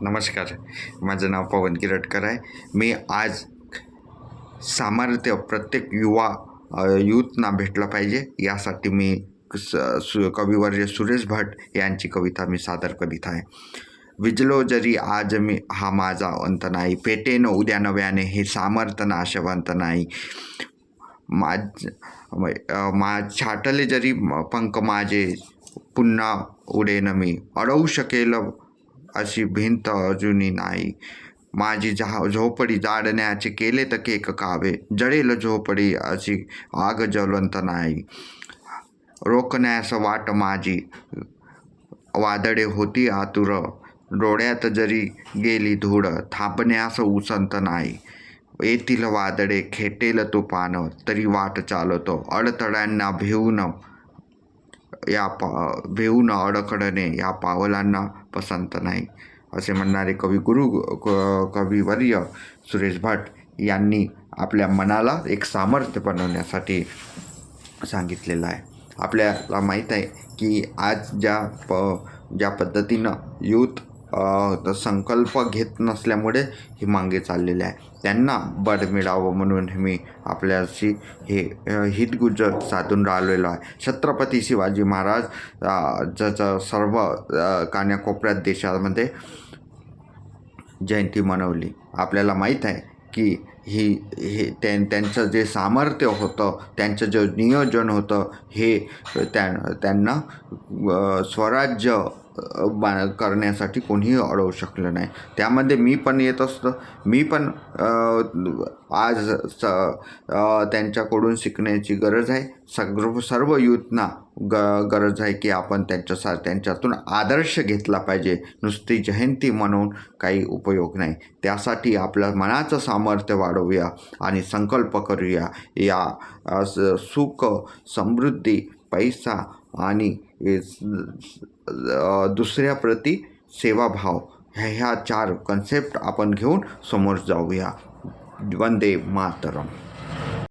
नमस्कार. माझं नाव पवन गिरटकर आहे. मी आज सामर्थ्य प्रत्येक यूथना भेटलं पाहिजे यासाठी मी कविवर्य सुरेश भट यांची कविता मी सादर करीत आहे. विजलो जरी आज मी हा माझा अंत नाही, पेटेन उद्या नव्याने हे सामर्थ्य नाशवंत नाही. छाटले जरी पंख माझे पुन्हा उडेन मी, अडवू शकेल अशी भिंत अजूनही नाही. माझी झोपडी जाडण्याचे केले तर केक कावे, जळेल झोपडी अशी आग ज्वलंत नाही. रोखण्यास वाट माझी वादळे होती आतुर, डोळ्यात जरी गेली धूळ थांबण्यास उसंत नाही. येथील वादळे खेटेल तुफान तरी वाट चालतो, अडथळ्यांना भेऊन अडखडणे या पावलांना पसंत नाही. असे म्हणणारे कविवर्य सुरेश भट यांनी आपल्या मनाला एक सामर्थ्य बनवण्यासाठी सांगितलेलं आहे. आपल्याला माहीत आहे की आज ज्या पद्धतीनं यूथ संकल्प घेत नसल्यामुळे हे मागे चाललेले आहे, त्यांना बळ मिळावं म्हणून मी आपल्याशी हे हितगुज साधून राहिलेलो आहे. छत्रपती शिवाजी महाराज ज्याचं सर्व कान्याकोपऱ्यात देशामध्ये जयंती मनवली. आपल्याला माहीत आहे की त्यांचं जे सामर्थ्य होतं, त्यांचं जे नियोजन होतं, हे त्यांना स्वराज्य करण्यासाठी कोणीही अडवू शकलं नाही. त्यामध्ये मी पण येत असतो. मी पण आज त्यांच्याकडून शिकण्याची गरज आहे. सर्व यूथना गरज आहे की आपण त्यांच्यातून आदर्श घेतला पाहिजे. नुसती जयंती म्हणून काही उपयोग नाही. त्यासाठी आपलं मनाचं सामर्थ्य वाढवूया आणि संकल्प करूया. या सुख, समृद्धी, पैसा आणि दुसऱ्याप्रती सेवाभाव ह्या 4 कन्सेप्ट आपण घेऊन समोर जाऊया. वंदे मातरम.